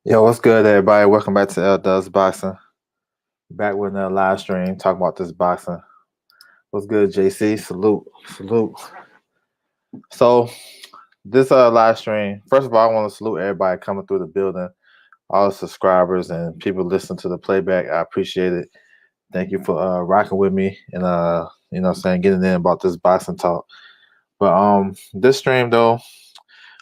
Yo, what's good, everybody? Welcome back to L Does Boxing. Back with another live stream talking about this boxing. What's good, JC? Salute, salute. So this live stream. First of all, I want to salute everybody coming through the building, all the subscribers and people listening to the playback. I appreciate it. Thank you for rocking with me and getting in about this boxing talk. But this stream though,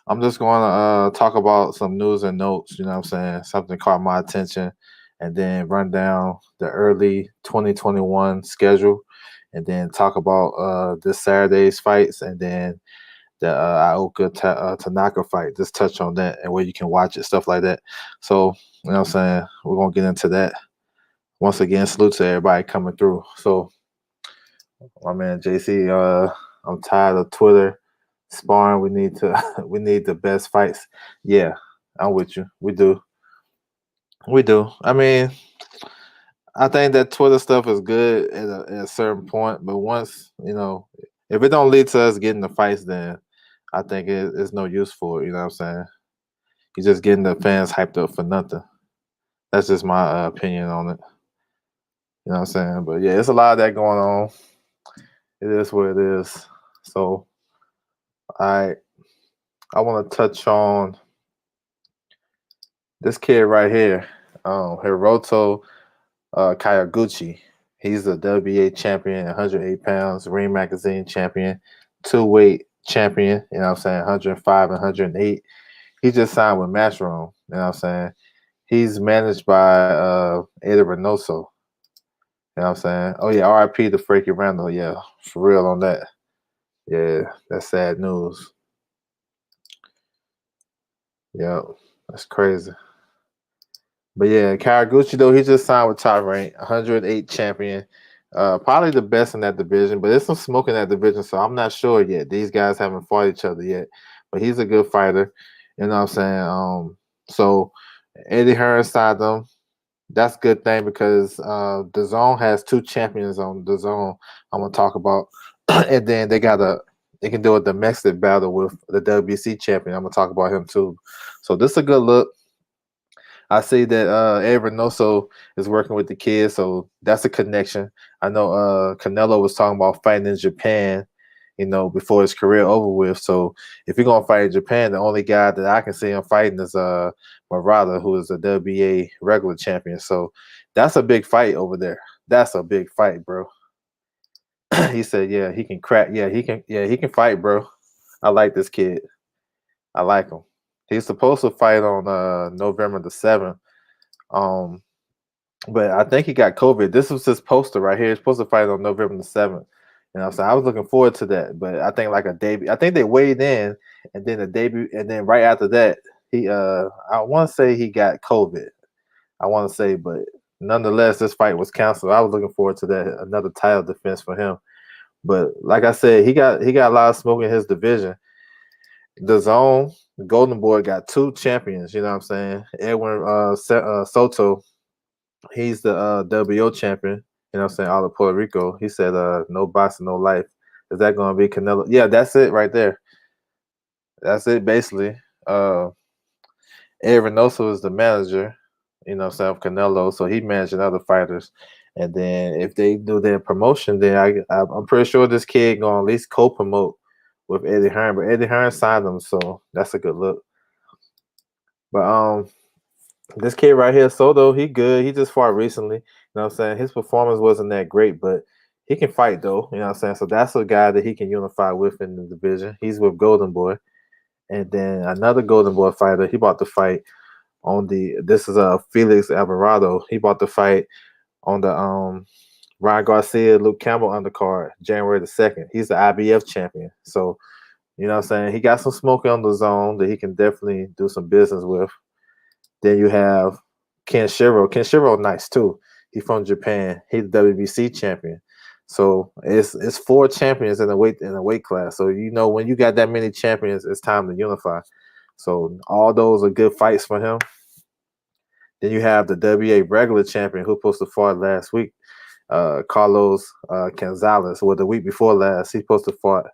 I'm just going to talk about some news and notes. You know what I'm saying? Something caught my attention, and then run down the early 2021 schedule, and then talk about this Saturday's fights, and then the Ioka Tanaka fight. Just touch on that and where you can watch it, stuff like that. So, you know what I'm saying? We're going to get into that. Once again, salute to everybody coming through. So, my man JC, I'm tired of Twitter sparring. We need the best fights. Yeah, I'm with you. We do. I mean, I think that Twitter stuff is good at a certain point, but once if it don't lead to us getting the fights, then I think it's no use for it. You know what I'm saying? You're just getting the fans hyped up for nothing. That's just my opinion on it. You know what I'm saying? But yeah, it's a lot of that going on. It is what it is. So I want to touch on this kid right here, Hiroto Kayaguchi. He's a WBA champion, 108 pounds, Ring Magazine champion, two-weight champion, you know what I'm saying, 105 and 108. He just signed with Matchroom, you know what I'm saying. He's managed by Ada Reynoso, you know what I'm saying. Oh, yeah, RIP to Frankie Randall, yeah, for real on that. Yeah, that's sad news. Yeah, that's crazy. But yeah, Kawaguchi though, he just signed with Top Rank, 108 champion. Probably the best in that division, but there's some smoke in that division, so I'm not sure yet. These guys haven't fought each other yet, but he's a good fighter. You know what I'm saying? So Eddie Hearn signed them. That's a good thing because DAZN has two champions on DAZN I'm gonna talk about, and then they can do a domestic battle with the WBC champion. I'm gonna talk about him too. So this is a good look. I see that Ed Reynoso is working with the kids, so that's a connection. I know Canelo was talking about fighting in Japan, before his career over with. So if you're gonna fight in Japan, the only guy that I can see him fighting is Murata, who is a WBA regular champion. So that's a big fight over there. That's a big fight, bro. He said, "Yeah, he can crack. Yeah, he can. Yeah, he can fight, bro. I like this kid. I like him. He's supposed to fight on November the 7th. Um, but I think he got COVID. This was his poster right here. He's supposed to fight on November the 7th. So I was looking forward to that. But I think like a debut. I think they weighed in and then the debut, and then right after that, he I want to say he got COVID. I want to say, but nonetheless, this fight was canceled. I was looking forward to that, another title defense for him. But like I said, he got a lot of smoke in his division. DAZN, Golden Boy got two champions. You know what I'm saying? Edwin Soto, he's the WO champion. You know what I'm saying? Out of Puerto Rico. He said, no boxing, no life. Is that going to be Canelo? Yeah, that's it right there. That's it, basically. Ed Reynoso is the manager, of Canelo. So he managing other fighters. And then if they do their promotion, then I'm pretty sure this kid gonna at least co-promote with Eddie Hearn. But Eddie Hearn signed him, so that's a good look. But this kid right here, Soto, he good. He just fought recently. You know what I'm saying? His performance wasn't that great, but he can fight though. You know what I'm saying? So that's a guy that he can unify with in the division. He's with Golden Boy. And then another Golden Boy fighter, he bought to fight on the this is Felix Alvarado. He bought to fight on the Ryan Garcia, Luke Campbell undercard, January the 2nd. He's the IBF champion. So, you know what I'm saying? He got some smoke on the zone that he can definitely do some business with. Then you have Ken Shiro. Ken Shiro nice too. He's from Japan. He's the WBC champion. So it's four champions in the weight class. So you know when you got that many champions, it's time to unify. So all those are good fights for him. Then you have the WA regular champion who supposed to fight last week, Carlos Gonzalez. Well, the week before last, he's supposed to fight,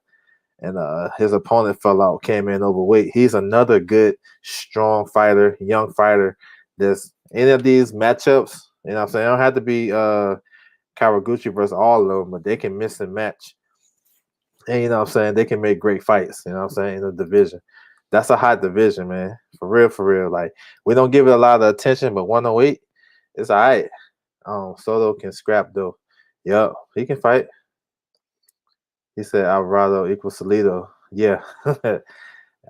and his opponent fell out, came in overweight. He's another good, strong fighter, young fighter. There's any of these matchups, you know what I'm saying? It don't have to be Kawaguchi versus all of them, but they can miss and match. And you know what I'm saying? They can make great fights, you know what I'm saying, in the division. That's a hot division, man. For real, for real. Like, we don't give it a lot of attention, but 108, it's all right. Soto can scrap, though. Yup, he can fight. He said Alvarado equals Salido. Yeah.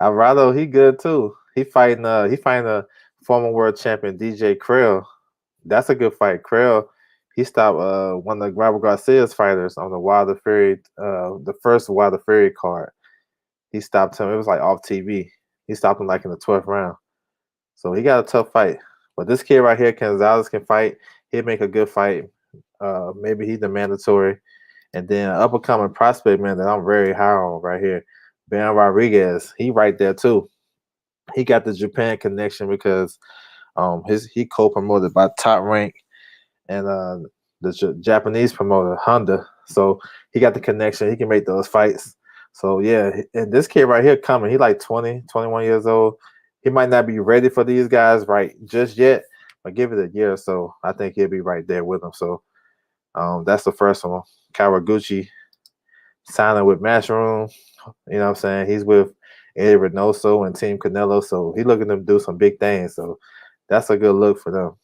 Alvarado, he good too. He fighting a former world champion DJ Krell. That's a good fight. Krell, he stopped one of Robert Garcia's fighters on the Wilder Fury, the first Wilder Fury card. He stopped him. It was like off TV. He stopped him like in the 12th round. So he got a tough fight. But this kid right here, Gonzalez, can fight. He'd make a good fight. Maybe he's the mandatory. And then up and coming prospect, man, that I'm very high on right here. Ben Rodriguez, he right there too. He got the Japan connection because he co-promoted by Top Rank and the Japanese promoter Honda. So he got the connection. He can make those fights. So yeah, and this kid right here coming, he like 20, 21 years old. He might not be ready for these guys right just yet, but give it a year or so. I think he'll be right there with them. So that's the first one. Kawaguchi signing with Matchroom. You know what I'm saying? He's with Eddie Reynoso and Team Canelo. So he's looking to do some big things. So that's a good look for them.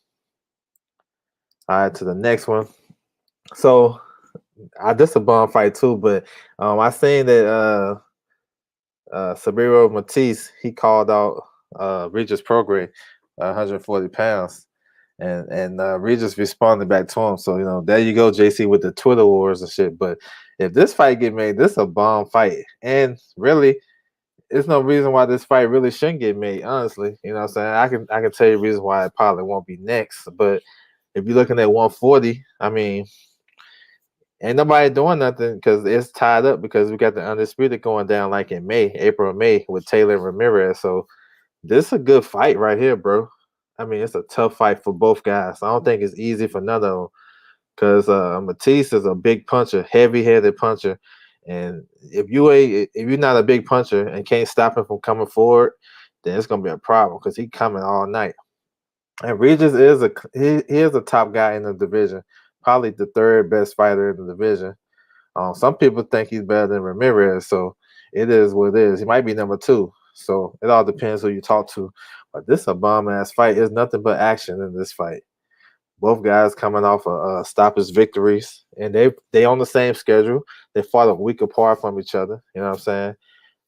All right, to the next one. So this is a bum fight too, but I seen that Sabiro Matisse, he called out Regis Prograis, 140 pounds. And Regis responded back to him. So, you know, there you go, JC, with the Twitter wars and shit. But if this fight get made, this is a bomb fight. And really, there's no reason why this fight really shouldn't get made, honestly. You know what I'm saying? I can tell you reasons why it probably won't be next. But if you're looking at 140, I mean, ain't nobody doing nothing because it's tied up because we got the Undisputed going down like in April or May with Taylor and Ramirez. So this is a good fight right here, bro. I mean, it's a tough fight for both guys. I don't think it's easy for none of them because Matisse is a big puncher, heavy-headed puncher, and if you're not a big puncher and can't stop him from coming forward, then it's gonna be a problem because he's coming all night. And Regis he is a top guy in the division, probably the third best fighter in the division. Some people think he's better than Ramirez, so it is what it is. He might be number two, so it all depends who you talk to. But this is a bomb ass fight. There's nothing but action in this fight. Both guys coming off of stoppage victories, and they on the same schedule. They fought a week apart from each other. You know what I'm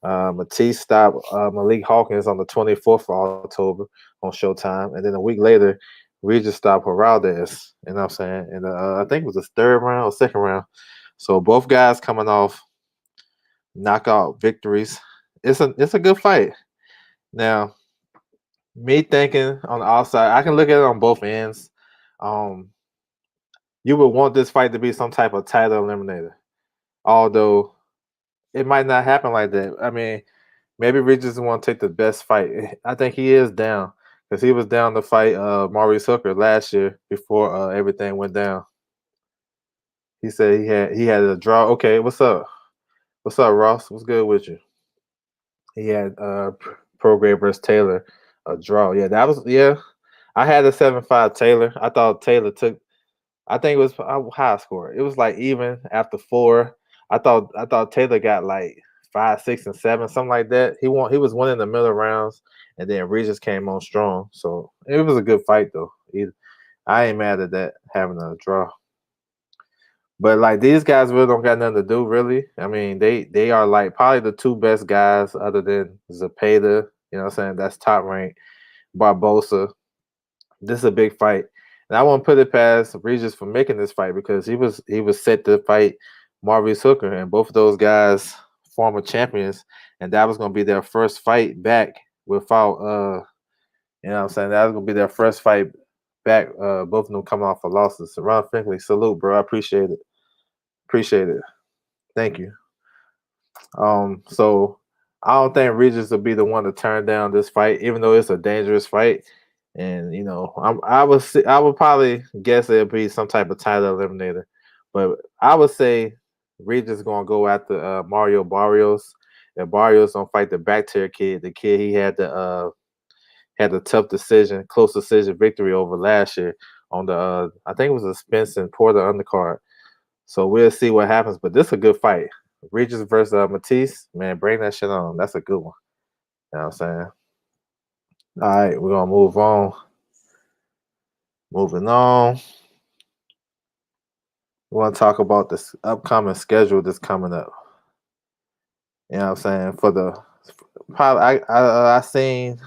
saying? Matisse stopped Malik Hawkins on the 24th of October on Showtime, and then a week later, Regis stopped Heraldez. You know what I'm saying? And I think it was the third round or second round. So both guys coming off knockout victories. It's a good fight. Now, me thinking on the outside, I can look at it on both ends. Um, you would want this fight to be some type of title eliminator, although it might not happen like that. I mean, maybe Regis want to take the best fight. I think he is down because he was down to fight Maurice Hooker last year before everything went down. He said he had a draw. Okay, what's up? What's up, Ross? What's good with you? He had Prograis versus Taylor, a draw. Yeah, that was I had a 7-5 Taylor. I thought Taylor took I think it was high score. It was like even after 4. I thought Taylor got like 5, 6, and 7, something like that. He was winning the middle rounds, and then Regis came on strong. So it was a good fight though. I ain't mad at that having a draw. But like these guys really don't got nothing to do, really. I mean, they are like probably the two best guys other than Zepeda. You know what I'm saying? That's top rank. Barbosa. This is a big fight. And I won't put it past Regis for making this fight because he was set to fight Maurice Hooker, and both of those guys former champions, and that was gonna be their first fight back without you know what I'm saying, that was gonna be their first fight back, both of them coming off of losses. So Ron Finkley, salute, bro. I appreciate it. Appreciate it. Thank you. So I don't think Regis will be the one to turn down this fight, even though it's a dangerous fight. And you know, I would probably guess it'll be some type of title eliminator, but I would say Regis gonna go after Mario Barrios, and Barrios gonna fight the Bacteria kid, the kid he had a tough decision, close decision victory over last year on the I think it was a Spence and Porter undercard. So we'll see what happens. But this is a good fight. Regis versus Matisse, man, bring that shit on. That's a good one. You know what I'm saying? All right, we're gonna move on. Moving on. We want to talk about this upcoming schedule that's coming up. You know what I'm saying? For the probably I seen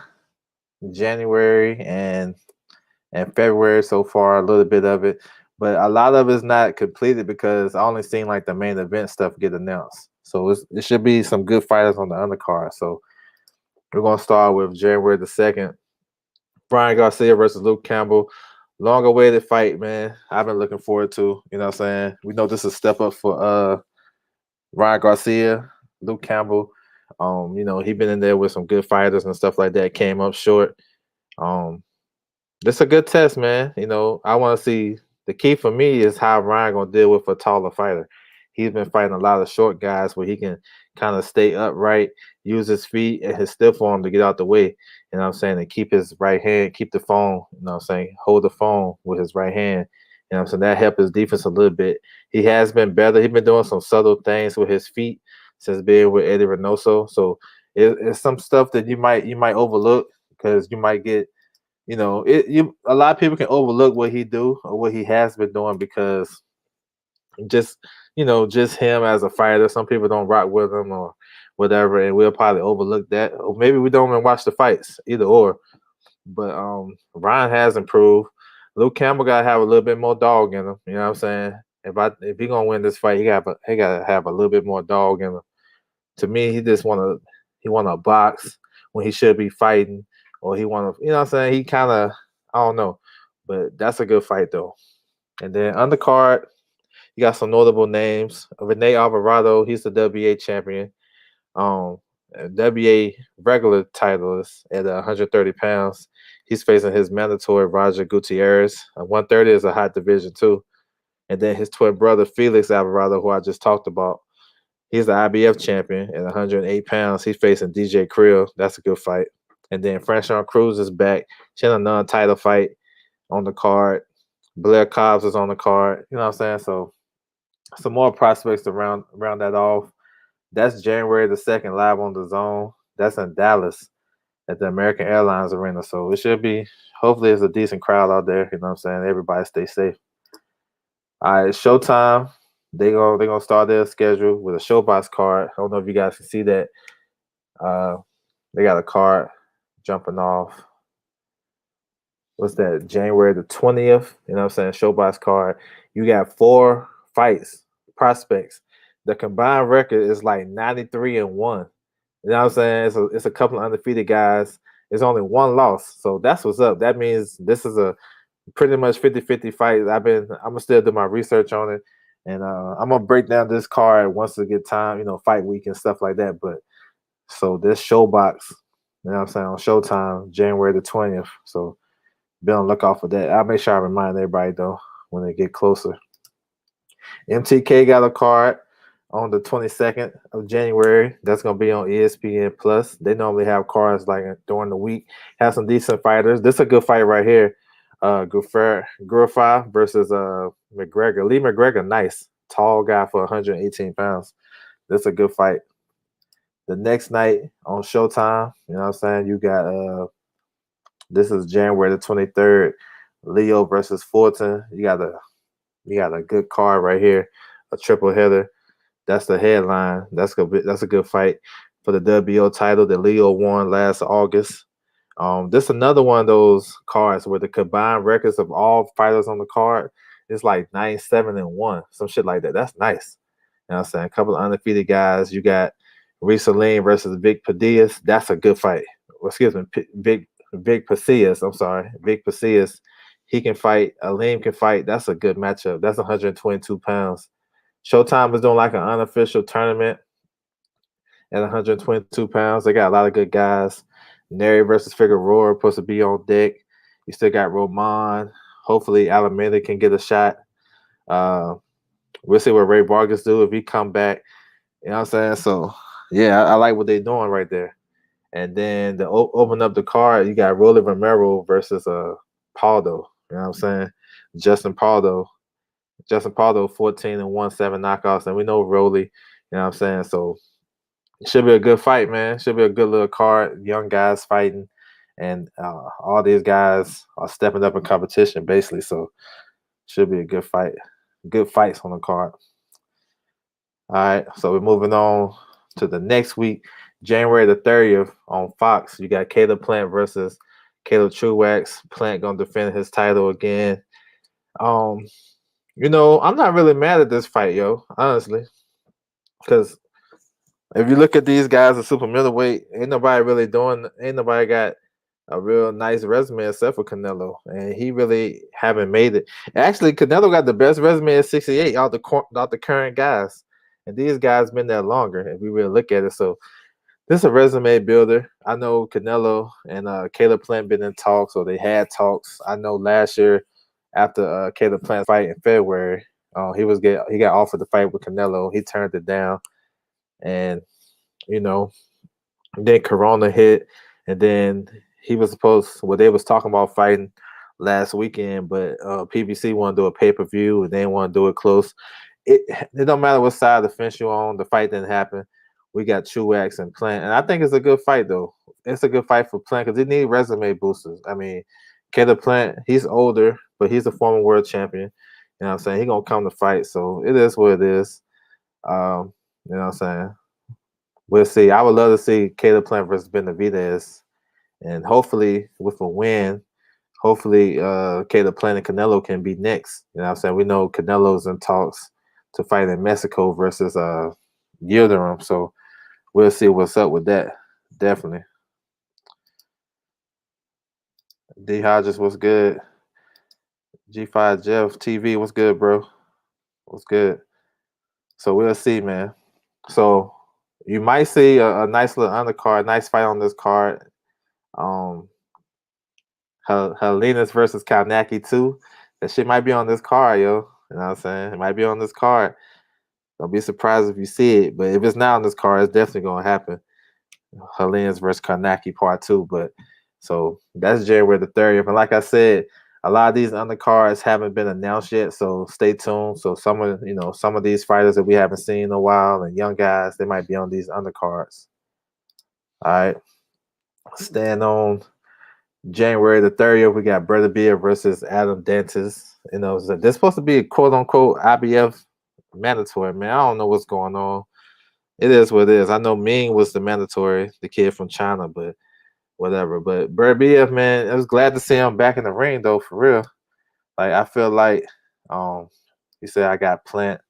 January and February so far, a little bit of it, but a lot of it's not completed because I only seen like the main event stuff get announced. So it should be some good fighters on the undercard. So we're gonna start with January the 2nd. Brian Garcia versus Luke Campbell. Long awaited fight, man. I've been looking forward to. You know what I'm saying? We know this is a step up for Ryan Garcia, Luke Campbell. You know, he been in there with some good fighters and stuff like that. Came up short. Um, this is a good test, man. You know, I want to see, the key for me is how Ryan gonna deal with a taller fighter. He's been fighting a lot of short guys where he can kind of stay upright, use his feet and his stiff arm to get out the way. You know what I'm saying? And keep his right hand, keep the phone, you know what I'm saying? Hold the phone with his right hand. You know what I'm saying? That helped his defense a little bit. He has been better. He's been doing some subtle things with his feet since being with Eddie Reynoso. So it's some stuff that you might overlook because you might get, you know, a lot of people can overlook what he do or what he has been doing because just, you know, just him as a fighter. Some people don't rock with him or whatever, and we'll probably overlook that. Or maybe we don't even watch the fights, either or. But Ryan has improved. Luke Campbell gotta have a little bit more dog in him. You know what I'm saying? If he gonna win this fight, he gotta have a little bit more dog in him. To me, he wanna box when he should be fighting, or he wanna, you know what I'm saying? He kinda, I don't know. But that's a good fight though. And then undercard, you got some notable names. Renee Alvarado, he's the WA champion. Um, WA regular title is at 130 pounds. He's facing his mandatory Roger Gutierrez. 130 is a hot division too. And then his twin brother Felix Alvarado, who I just talked about, he's the IBF champion at 108 pounds. He's facing DJ Krill. That's a good fight. And then Franchon Cruz is back. She had a non-title fight on the card. Blair Cobbs is on the card. You know what I'm saying? So some more prospects to round that off. That's January the 2nd, live on the zone. That's in Dallas at the American Airlines Arena. So it should be, hopefully it's a decent crowd out there. You know what I'm saying? Everybody stay safe. All right, Showtime. They gonna start their schedule with a ShowBox card. I don't know if you guys can see that. They got a card jumping off. What's that? January the 20th. You know what I'm saying? ShowBox card. You got 4 fights, prospects. The combined record is like 93-1. You know what I'm saying? It's a couple of undefeated guys. There's only 1 loss. So that's what's up. That means this is a pretty much 50-50 fight. I'm gonna still do my research on it. And I'm gonna break down this card once we get time, you know, fight week and stuff like that. But so this ShowBox, you know what I'm saying, on Showtime, January the 20th. So be on the lookout for that. I'll make sure I remind everybody though when they get closer. MTK got a card on the 22nd of January. That's gonna be on ESPN Plus. They normally have cards like during the week. Have some decent fighters. This is a good fight right here. Gurfa versus McGregor. Lee McGregor, nice. Tall guy for 118 pounds. That's a good fight. The next night on Showtime, you know what I'm saying? You got this is January the 23rd, Leo versus Fulton. You got a good card right here, a triple header. That's the headline. That's a good fight for the WBO title that Leo won last August. This is another one of those cards where the combined records of all fighters on the card is like 9-7-1, some shit like that. That's nice. You know what I'm saying? A couple of undefeated guys. You got Risaline versus Vic Padillas. That's a good fight. Well, excuse me, Vic Pasillas. I'm sorry, Vic Pasillas. He can fight. Aleem can fight. That's a good matchup. That's 122 pounds. Showtime is doing like an unofficial tournament at 122 pounds. They got a lot of good guys. Neri versus Figueroa supposed to be on deck. You still got Roman. Hopefully, Alameda can get a shot. We'll see what Ray Vargas do if he come back. You know what I'm saying? So, yeah, I like what they're doing right there. And then to open up the card, you got Rolly Romero versus Paldo. You know what I'm saying? Justin Paldo. 14-1, 7 knockouts. And we know Rolly. You know what I'm saying? So it should be a good fight, man. Should be a good little card. Young guys fighting. And all these guys are stepping up in competition, basically. So should be a good fight. Good fights on the card. All right. So we're moving on to the next week. January the 30th on Fox, you got Caleb Plant versus Caleb Truax. Plant gonna defend his title again. I'm not really mad at this fight, yo, honestly. Because if you look at these guys at super middleweight, ain't nobody got a real nice resume except for Canelo. And he really haven't made it. Actually, Canelo got the best resume at 68 out the current guys. And these guys been there longer, if we really look at it. So this is a resume builder. I know Canelo and Caleb Plant been in talks, or they had talks. I know last year after Caleb Plant's fight in February, he got offered to fight with Canelo. He turned it down, and then Corona hit, and then they was talking about fighting last weekend, but PBC want to do a pay-per-view, and they didn't want to do it close. It don't matter what side of the fence you're on. The fight didn't happen. We got Truax and Plant, and I think it's a good fight though. It's a good fight for Plant because they need resume boosters. I mean, Caleb Plant, he's older, but he's a former world champion. You know what I'm saying? He's gonna come to fight, so it is what it is. You know what I'm saying? We'll see. I would love to see Caleb Plant versus Benavidez, and hopefully with a win, Caleb Plant and Canelo can be next. You know what I'm saying? We know Canelo's in talks to fight in Mexico versus Yildirim, so we'll see what's up with that. Definitely. D Hodges, what's good? G5 Jeff TV, what's good, bro? What's good? So we'll see, man. So you might see a nice little undercard, nice fight on this card. Helenas versus Kalnacki too. That shit might be on this card, yo. You know what I'm saying? It might be on this card. Don't be surprised if you see it, but if it's not on this card, it's definitely gonna happen. Helenas versus Kalnacki part 2, but so that's January the 30th. And like I said, a lot of these undercards haven't been announced yet, so stay tuned. So some of these fighters that we haven't seen in a while and young guys, they might be on these undercards. All right. Staying on January the 30th, we got Brother Beer versus Adam Dantas. They're supposed to be a quote unquote IBF mandatory, man. I don't know what's going on. It is what it is. I know Ming was the mandatory, the kid from China, but whatever. But Brad BF, man, I was glad to see him back in the ring though, for real. Like I feel like he said I got Plant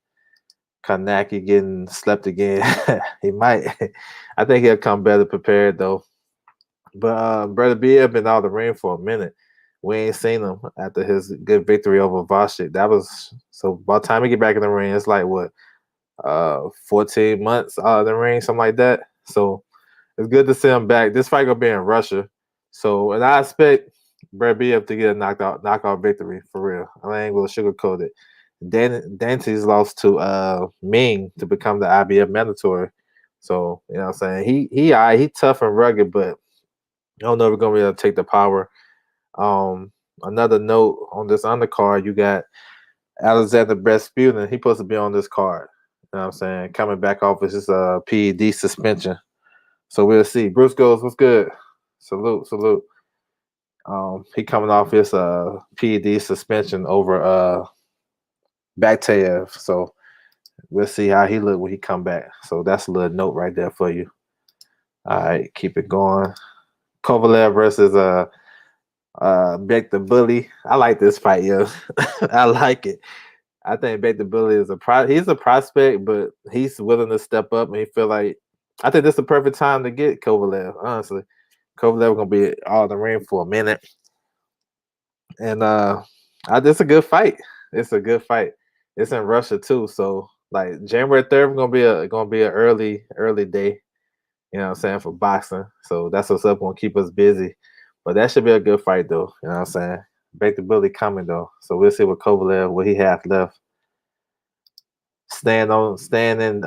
Kanaki getting slept again. He might. I think he'll come better prepared though. But Brother BF been out of the ring for a minute. We ain't seen him after his good victory over Voshik. That was so by the time he get back in the ring, it's like what 14 months out of the ring, something like that. So it's good to see him back. This fight gonna be in Russia. So and I expect Brad BF to get a knockout victory for real. I ain't gonna sugarcoat it. Dante's lost to Ming to become the IBF mandatory. So, you know what I'm saying? He tough and rugged, but I don't know if we're gonna be able to take the power. another note on this undercard, you got Alexander Rasputin. He supposed to be on this card. You know what I'm saying? Coming back off his PED suspension. So we'll see. Bruce goes, what's good? Salute, salute. He coming off his PED suspension over Baktayev. So we'll see how he look when he come back. So that's a little note right there for you. All right, keep it going. Kovalev versus Beck the Bully. I like this fight, yo. I like it. I think Beck the Bully is he's a prospect, but he's willing to step up and he feel like I think this is the perfect time to get Kovalev, honestly. Kovalev gonna be all in the ring for a minute. And it's a good fight. It's a good fight. It's in Russia too, so like January 3rd gonna be an early day. You know what I'm saying, for boxing. So that's what's up, gonna keep us busy. But that should be a good fight though. You know what I'm saying? Beck the Bully coming though. So we'll see what Kovalev what he has left. Staying in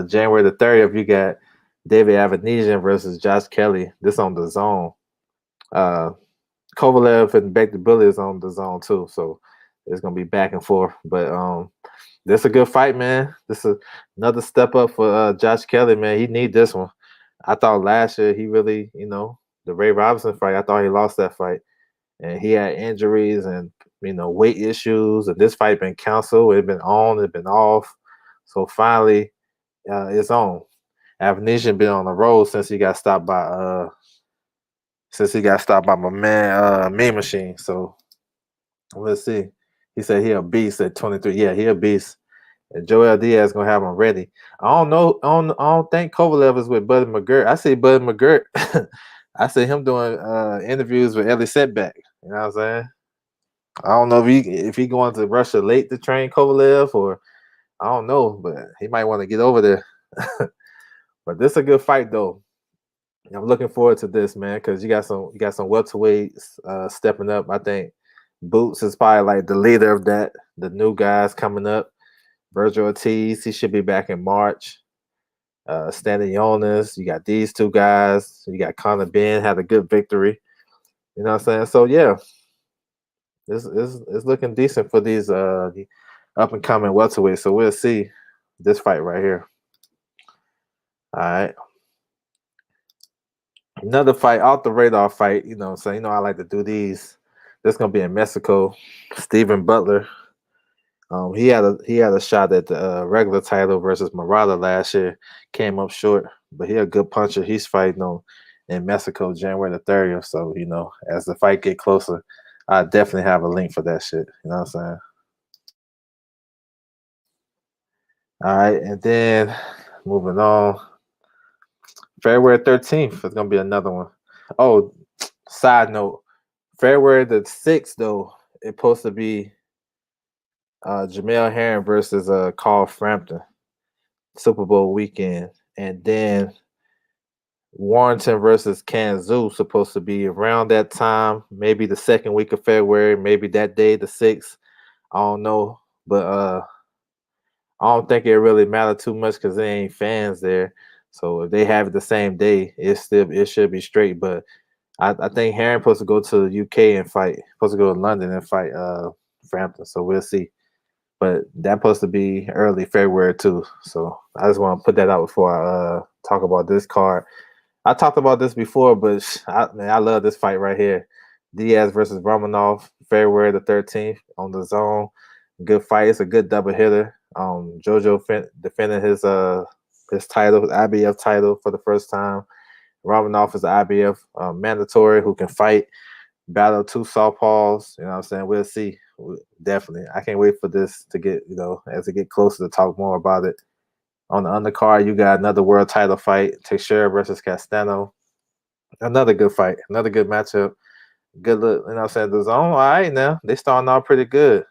January the 30th, you got David Avanesian versus Josh Kelly. This on the zone. Kovalev and Beck the Bully is on the zone too, so it's gonna be back and forth. But this is a good fight, man. This is another step up for Josh Kelly, man. He need this one. I thought last year he really, the Ray Robinson fight, I thought he lost that fight. And he had injuries and weight issues, and this fight been canceled. It's been on, it's been off. So finally, it's on. Avanesian been on the road since he got stopped by my man Mean Machine. So let's see. He said he a beast at 23. Yeah, he a beast. And Joel Diaz gonna have him ready. I don't know. I don't think Kovalev is with Buddy McGirt. I see Buddy McGirt. I see him doing interviews with Ellie Setback. You know what I'm saying? I don't know if he going to Russia late to train Kovalev, or I don't know, but he might want to get over there. But this is a good fight though. I'm looking forward to this, man, because you got some welterweights stepping up. I think Boots is probably like the leader of that. The new guys coming up. Virgil Ortiz, he should be back in March. Stanley Jonas, you got these two guys. You got Conor Benn, had a good victory. You know what I'm saying? So yeah, it's looking decent for these the up and coming welterweights. So we'll see this fight right here. All right. Another fight, off the radar fight, so I like to do these. This is gonna be in Mexico. Stephen Butler. He had a shot at the regular title versus Murata last year. Came up short, but he a good puncher. He's fighting on in Mexico January the 30th. So as the fight get closer, I definitely have a link for that shit. You know what I'm saying? All right, and then moving on. February 13th is gonna be another one. Oh, side note, February the 6th though, it's supposed to be Jamel Herring versus Carl Frampton, Super Bowl weekend, and then Warrington versus Kanzu supposed to be around that time, maybe the second week of February, maybe that day, the 6th. I don't know, but I don't think it really matter too much because there ain't fans there. So if they have it the same day, it should be straight. But I think Herring supposed to go to the UK and fight, supposed to go to London and fight Frampton. So we'll see. But that's supposed to be early February too. So I just want to put that out before I talk about this card. I talked about this before, but I love this fight right here. Diaz versus Romanov, February the 13th on the zone. Good fight. It's a good double hitter. Jojo defending his title, his IBF title for the first time. Romanov is the IBF mandatory who can fight, battle two southpaws. You know what I'm saying? We'll see. Definitely. I can't wait for this to get, as it get closer to talk more about it. On the undercard, you got another world title fight, Teixeira versus Castano. Another good fight, another good matchup. Good look, you know what I'm saying? The zone, all right now. They starting out pretty good. You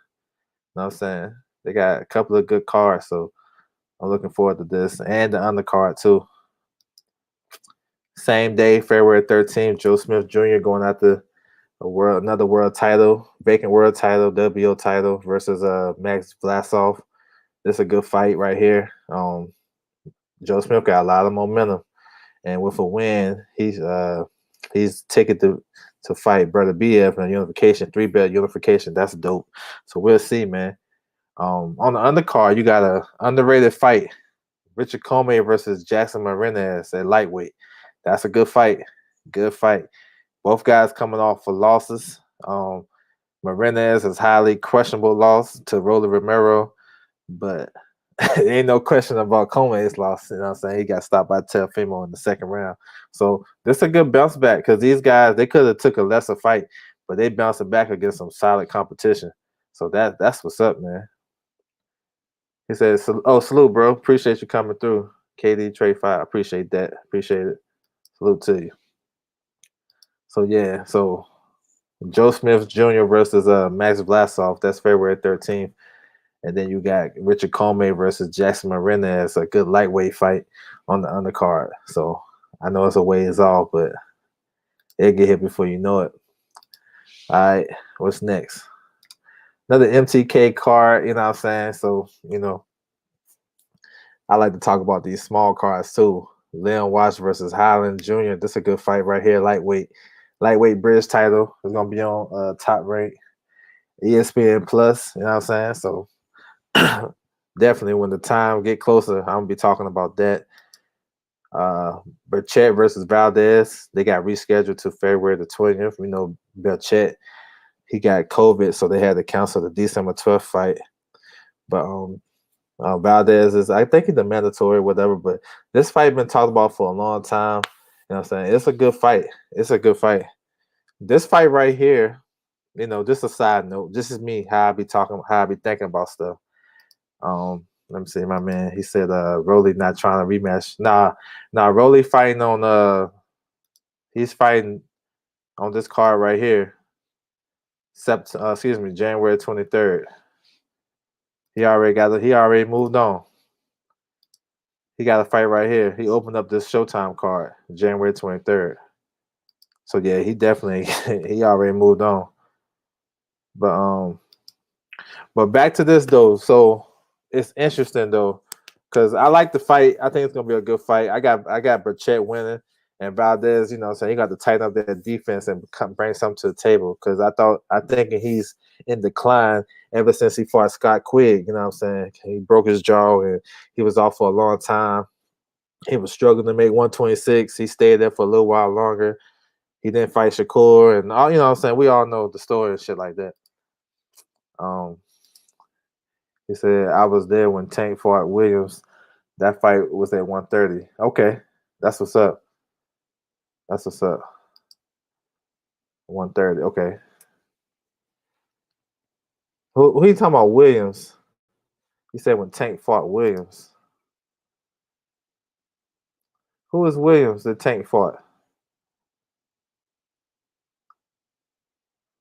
know what I'm saying? They got a couple of good cards, so I'm looking forward to this. And the undercard too. Same day, February 13th, Joe Smith Jr. going after another world title, vacant world title, WO title versus Max Vlasov. This is a good fight right here. Joe Smith got a lot of momentum, and with a win, He's ticket to fight Brother BF in a unification, 3-belt unification. That's dope. So we'll see, man. On the undercard, you got a underrated fight. Richard Comey versus Jackson Marinez at lightweight. That's a good fight. Good fight. Both guys coming off for losses. Marinez is highly questionable loss to Rolly Romero, but there ain't no question about Comey's loss. You know what I'm saying? He got stopped by Teofimo in the second round. So this is a good bounce back because these guys, they could have took a lesser fight, but they bouncing back against some solid competition. So that's what's up, man. He says, "Oh, salute, bro. Appreciate you coming through. KD Trade 5. Appreciate that. Appreciate it. Salute to you." So yeah, so Joe Smith Jr. versus Max Vlasov. That's February 13th. And then you got Richard Comey versus Jackson Marinez, a good lightweight fight on the undercard. So I know it's a ways off, but it'll get hit before you know it. All right, what's next? Another MTK card, you know what I'm saying? So, I like to talk about these small cards too. Leon Watts versus Highland Jr. This is a good fight right here. Lightweight bridge title is gonna be on Top Rank, ESPN Plus. You know what I'm saying? So definitely when the time get closer, I'm gonna be talking about that. Burchett versus Valdez, they got rescheduled to February the 20th. We know Burchett, he got COVID, so they had to cancel the December 12th fight. But Valdez is, I think he's the mandatory, whatever. But this fight been talked about for a long time. You know what I'm saying? It's a good fight. It's a good fight. This fight right here, just a side note. This is me, how I be thinking about stuff. Let me see, my man. He said Rolly not trying to rematch. Nah, Rolly fighting on he's fighting on this card right here. January 23rd. He already moved on. He got a fight right here. He opened up this Showtime card, January 23rd. So yeah, he definitely he already moved on. But back to this though. So it's interesting though, because I like the fight. I think it's gonna be a good fight. I got Burchett winning, and Valdez, so he got to tighten up their defense and bring something to the table. Because I think he's in decline ever since he fought Scott Quigg. You know what I'm saying? He broke his jaw and he was off for a long time. He was struggling to make 126. He stayed there for a little while longer. He didn't fight Shakur and all. You know what I'm saying? We all know the story and shit like that. He said, I was there when Tank fought Williams. That fight was at 130. Okay. That's what's up. 130. Okay. Who you talking about, Williams? He said when Tank fought Williams. Who is Williams that Tank fought?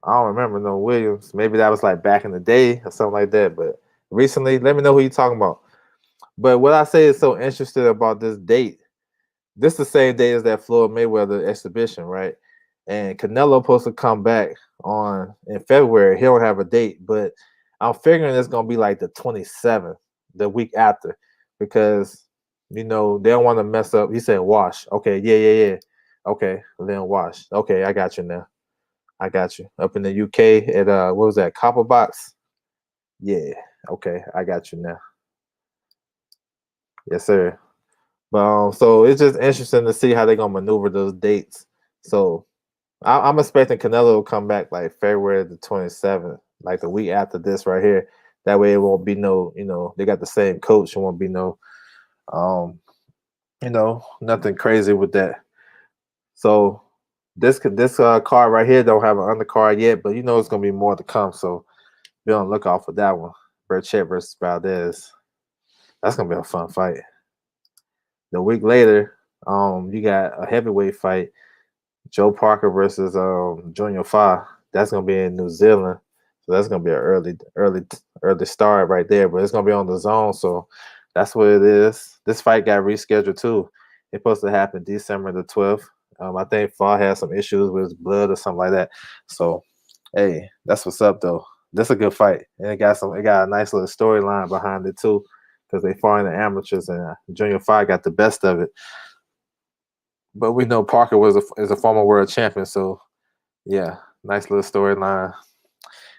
I don't remember no Williams. Maybe that was like back in the day or something like that. But recently, let me know who you talking about. But what I say is so interesting about this date. This is the same day as that Floyd Mayweather exhibition, right? And Canelo supposed to come back in February. He don't have a date, but I'm figuring it's gonna be like the 27th, the week after, because they don't want to mess up. He said Wash. Okay, yeah. Okay, then Wash. Okay, I got you now. I got you. Up in the UK at what was that, Copper Box? Yeah. Okay, I got you now. Yes, sir. But so it's just interesting to see how they're gonna maneuver those dates. So I'm expecting Canelo to come back like February the 27th, like the week after this right here. That way it won't be no, they got the same coach. It won't be no, nothing crazy with that. So this card right here don't have an undercard yet, but it's gonna be more to come. So be on the lookout for that one. Burchett versus Valdez. That's gonna be a fun fight. The week later, you got a heavyweight fight. Joe Parker versus Junior Fa. That's gonna be in New Zealand, so that's gonna be an early start right there. But it's gonna be on the zone, so that's what it is. This fight got rescheduled too. It's supposed to happen December the 12th. I think Fa had some issues with his blood or something like that. So, hey, that's what's up though. This is a good fight, and it got a nice little storyline behind it too, because they fought in the amateurs, and Junior Fa got the best of it. But we know Parker is a former world champion, so yeah, nice little storyline.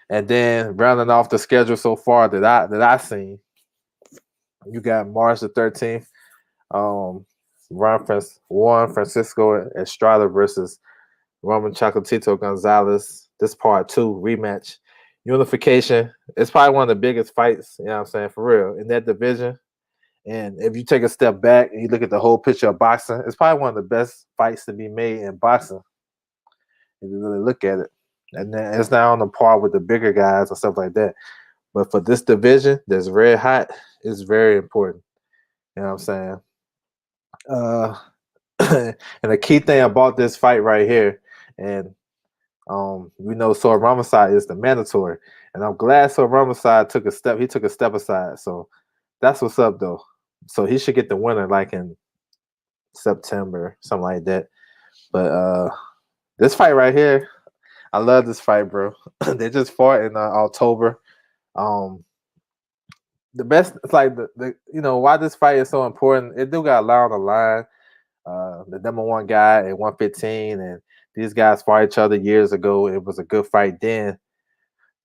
And then rounding off the schedule so far that I seen, you got March the 13th. Um, Juan Francisco Estrada versus Roman Chocolatito Gonzalez. This part 2 rematch. Unification. It's probably one of the biggest fights, you know what I'm saying, for real, in that division. And if you take a step back and you look at the whole picture of boxing, it's probably one of the best fights to be made in boxing if you really look at it. And then it's not on the par with the bigger guys and stuff like that. But for this division that's red hot, it's very important. You know what I'm saying? Uh, and the key thing about this fight right here, and we know Sor Ramazan is the mandatory, and I'm glad Sor Ramazan took a step. He took a step aside, so that's what's up though. So he should get the winner like in September, something like that. But this fight right here, I love this fight, bro. They just fought in October. Um, the best, it's like the why this fight is so important. It do got a lot on the line. The number one guy at 115, and these guys fought each other years ago. It was a good fight then,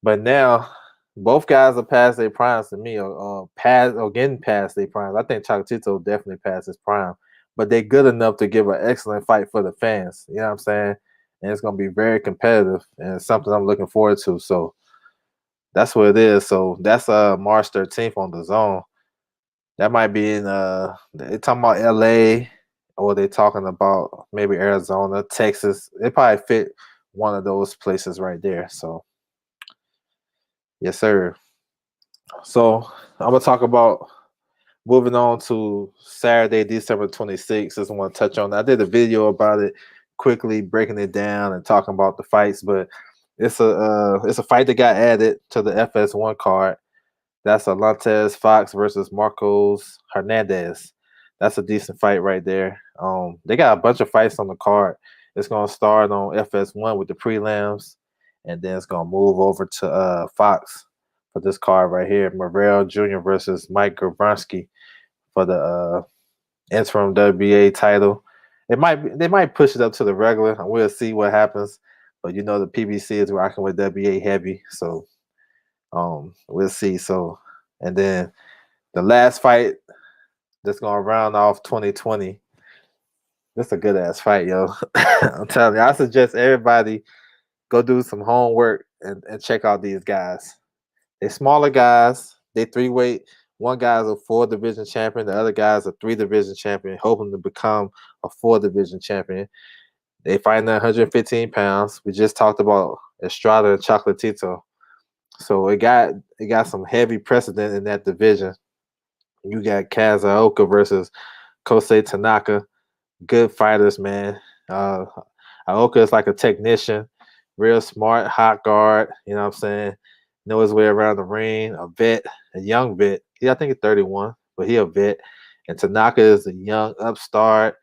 but now both guys are past their primes to me, or past or getting past their primes. I think Chocolatito definitely passed his prime, but they're good enough to give an excellent fight for the fans. You know what I'm saying? And it's gonna be very competitive, and it's something I'm looking forward to. So that's what it is. So that's March 13th on the zone. That might be in they talking about LA, or they talking about maybe Arizona, Texas. It probably fit one of those places right there. So yes, sir. So I'm gonna talk about moving on to Saturday, December 26th. Just want to touch on that. I did a video about it, quickly breaking it down and talking about the fights, but it's a fight that got added to the FS1 card. That's Alantez Fox versus Marcos Hernandez. That's a decent fight right there. They got a bunch of fights on the card. It's gonna start on FS1 with the prelims, and then it's gonna move over to Fox for this card right here. Morrell Jr. versus Mike Gavronski for the interim WBA title. They might push it up to the regular. We'll see what happens. But you know the PBC is rocking with WBA heavy, so we'll see. So, and then the last fight that's gonna round off 2020. This is a good ass fight, yo. I'm telling you, I suggest everybody go do some homework and check out these guys. They're smaller guys. They three weight. One guy's a 4 division champion. The other guy's a 3 division champion, hoping to become a 4 division champion. They fighting at 115 pounds. We just talked about Estrada and Chocolatito. So it got some heavy precedent in that division. You got Kaz Aoka versus Kosei Tanaka. Good fighters, man. Aoka is like a technician, real smart, hot guard. You know what I'm saying? Know his way around the ring. A vet, a young vet. I think he's 31, but he a vet. And Tanaka is a young upstart,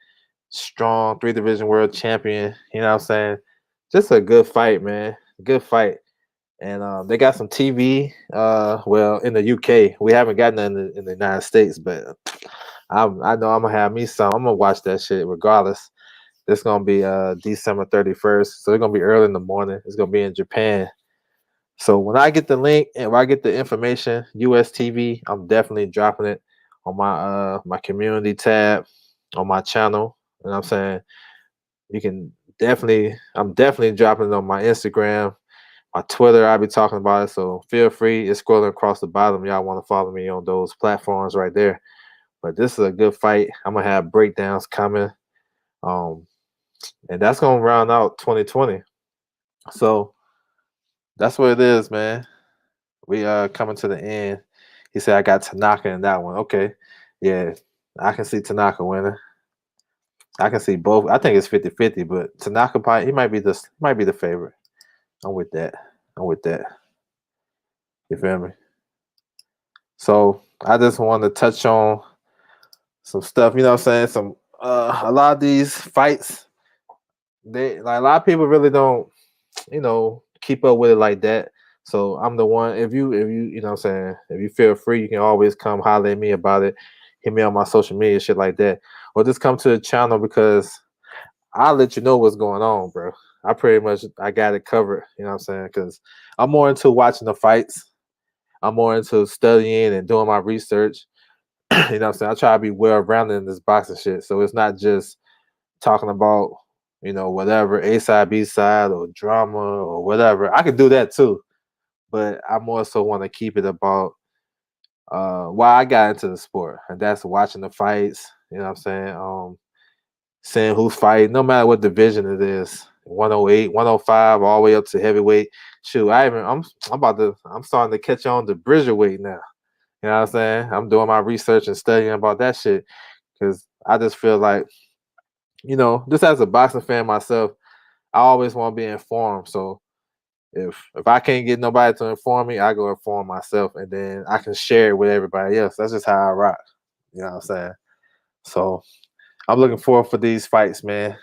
strong 3 division world champion. You know what I'm saying? Just a good fight, man. Good fight. And they got some TV. Well, in the UK, we haven't gotten it in the United States, but I know I'm gonna have me some. I'm gonna watch that shit regardless. It's gonna be December 31st, so it's gonna be early in the morning. It's gonna be in Japan. So when I get the link and when I get the information, US TV, I'm definitely dropping it on my community tab on my channel. You know what I'm saying? You can I'm definitely dropping it on my Instagram, my Twitter. I'll be talking about it. So feel free. It's scrolling across the bottom. Y'all want to follow me on those platforms right there. But this is a good fight. I'm gonna have breakdowns coming. And that's gonna round out 2020. So that's what it is, man. We coming to the end. He said I got Tanaka in that one. Okay. Yeah, I can see Tanaka winning. I can see both. I think it's 50-50, but Tanaka probably he might be the favorite. I'm with that. I'm with that. You feel me? So I just want to touch on some stuff, you know what I'm saying? Some a lot of these fights, they like a lot of people really don't, keep up with it like that. So I'm the one. If you know what I'm saying, if you feel free, you can always come holler at me about it. Hit me on my social media, shit like that. Or just come to the channel because I'll let you know what's going on, bro. I got it covered. You know what I'm saying? Because I'm more into watching the fights. I'm more into studying and doing my research. You know what I'm saying? I try to be well rounded in this boxing shit. So it's not just talking about, whatever, A side, B side, or drama or whatever. I could do that too. But I more so want to keep it about why I got into the sport. And that's watching the fights, you know what I'm saying? Seeing who's fighting, no matter what division it is, 108, 105, all the way up to heavyweight. Shoot, I'm starting to catch on to Bridgerweight now. You know what I'm saying? I'm doing my research and studying about that shit because I just feel like, just as a boxing fan myself, I always want to be informed. So if I can't get nobody to inform me, I go inform myself, and then I can share it with everybody else. That's just how I rock. You know what I'm saying? So I'm looking forward for these fights, man.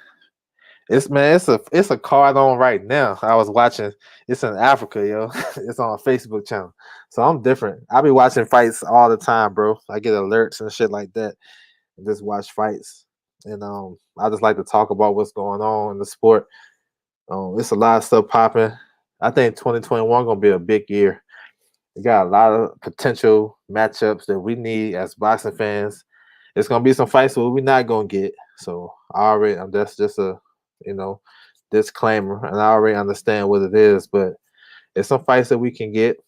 It's a card on right now. I was watching. It's in Africa, yo. It's on a Facebook channel. So I'm different. I be watching fights all the time, bro. I get alerts and shit like that, and just watch fights. And I just like to talk about what's going on in the sport. It's a lot of stuff popping. I think 2021 gonna be a big year. We got a lot of potential matchups that we need as boxing fans. It's gonna be some fights that we're not gonna get. So that's just a you know disclaimer, and I already understand what it is. But it's some fights that we can get.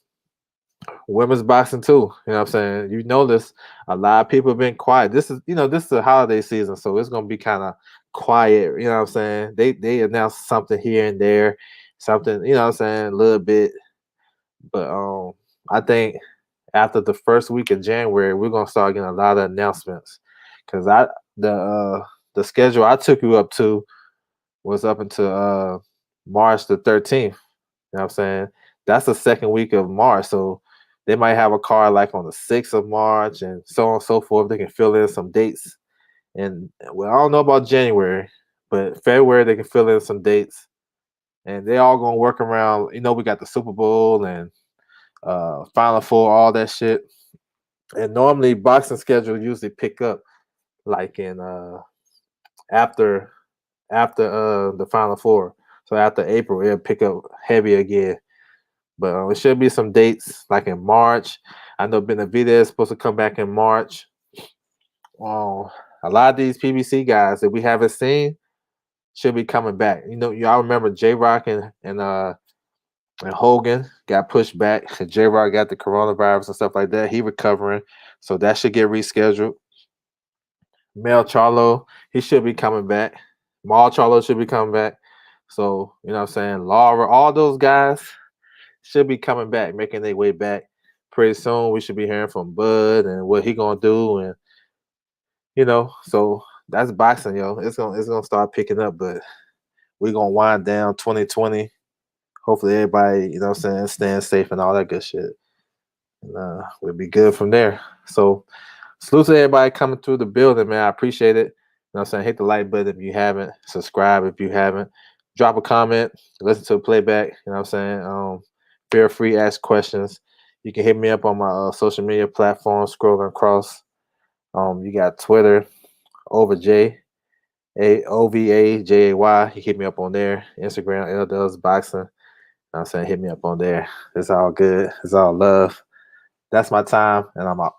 Women's boxing too. You know what I'm saying? You notice a lot of people have been quiet. This is the holiday season, so it's gonna be kind of quiet. You know what I'm saying? They announced something here and there, something, what I'm saying, a little bit. But I think after the first week of January, we're gonna start getting a lot of announcements. Cause the schedule I took you up to was up until March the 13th. You know what I'm saying? That's the second week of March. So they might have a card like on the 6th of March and so on and so forth. They can fill in some dates. And well, I don't know about January, but February they can fill in some dates. And they all gonna work around, we got the Super Bowl and Final Four, all that shit. And normally boxing schedule usually pick up like in after the Final Four. So after April, it'll pick up heavy again. But it should be some dates like in March. I know Benavidez is supposed to come back in March. A lot of these PBC guys that we haven't seen should be coming back. Y'all remember J Rock and Hogan got pushed back. J Rock got the coronavirus and stuff like that. He recovering, so that should get rescheduled. Mel Charlo, he should be coming back. Mal Charlo should be coming back. So, you know what I'm saying? Laura, all those guys should be coming back, making their way back. Pretty soon we should be hearing from Bud and what he gonna do. And so that's boxing, yo. It's gonna start picking up, but we're gonna wind down 2020. Hopefully everybody, you know what I'm saying, staying safe and all that good shit. And we'll be good from there. So salute to everybody coming through the building, man. I appreciate it. You know what I'm saying? Hit the like button if you haven't. Subscribe if you haven't. Drop a comment. Listen to a playback. You know what I'm saying? Feel free to ask questions. You can hit me up on my social media platforms, scrolling across. You got Twitter, OvaJ, OVAJAY. You hit me up on there. Instagram, LDubs Boxing. You know what I'm saying? Hit me up on there. It's all good. It's all love. That's my time, and I'm out.